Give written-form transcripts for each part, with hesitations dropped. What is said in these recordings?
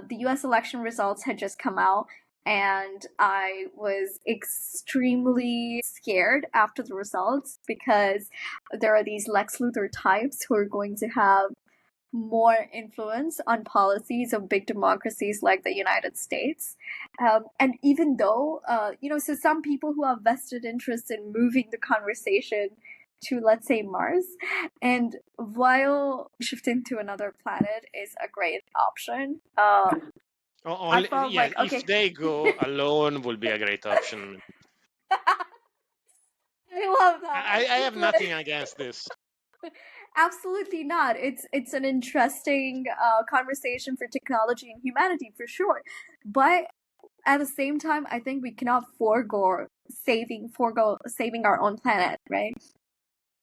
the US election results had just come out, and I was extremely scared after the results because there are these Lex Luthor types who are going to have more influence on policies of big democracies like the United States. And even though, so some people who have vested interest in moving the conversation to, let's say, Mars, and while shifting to another planet is a great option, I felt yeah, like, okay. If they go alone, will be a great option. I love that. I have nothing against this. Absolutely not. It's an interesting conversation for technology and humanity for sure, but at the same time, I think we cannot forego saving our own planet, right?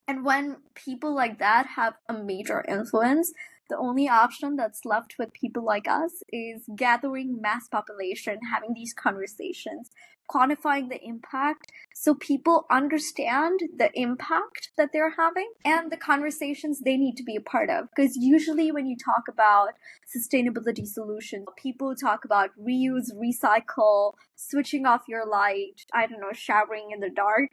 And when people like that have a major influence, the only option that's left with people like us is gathering mass population, having these conversations, quantifying the impact so people understand the impact that they're having and the conversations they need to be a part of. Because usually when you talk about sustainability solutions, people talk about reuse, recycle, switching off your light, I don't know, showering in the dark.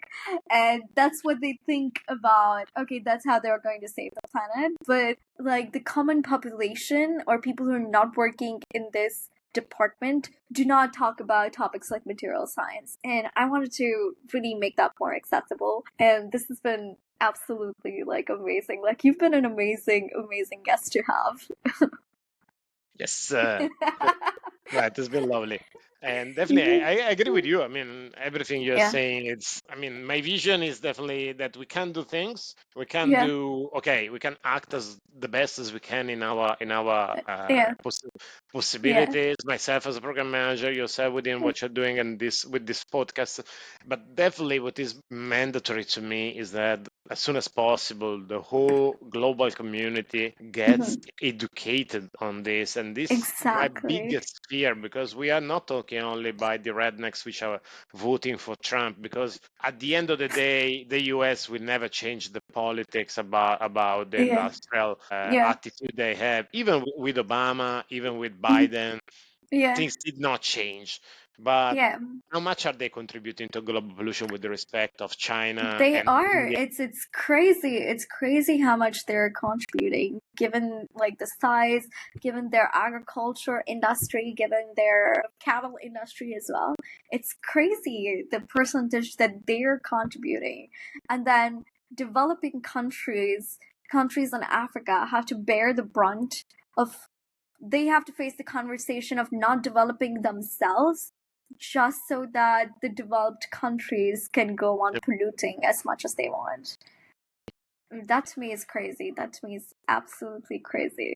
And that's what they think about. Okay, that's how they're going to save the planet. But like the common population or people who are not working in this department do not talk about topics like material science. And I wanted to really make that more accessible. And this has been absolutely like amazing. Like you've been an amazing guest to have. Yes, right. It's been lovely. And definitely, I agree with you. I mean, everything you're Yeah. saying, my vision is definitely that we can do things. We can Yeah. we can act as the best as we can in our Yeah. possibilities. Myself as a program manager, yourself within what you're doing, and with this podcast. But definitely, what is mandatory to me is that as soon as possible, the whole global community gets educated on this. And this is my Exactly. biggest fear, because we are not talking only by the rednecks which are voting for Trump, because at the end of the day, the US will never change the politics about the industrial attitude they have. Even with Obama, even with Biden, things did not change. But how much are they contributing to global pollution with the respect of China? They and are. India? It's crazy. It's crazy how much they're contributing, given like the size, given their agriculture industry, given their cattle industry as well. It's crazy the percentage that they're contributing. And then developing countries in Africa have to bear the brunt of, they have to face the conversation of not developing themselves just so that the developed countries can go on polluting as much as they want. That to me is crazy. That to me is absolutely crazy.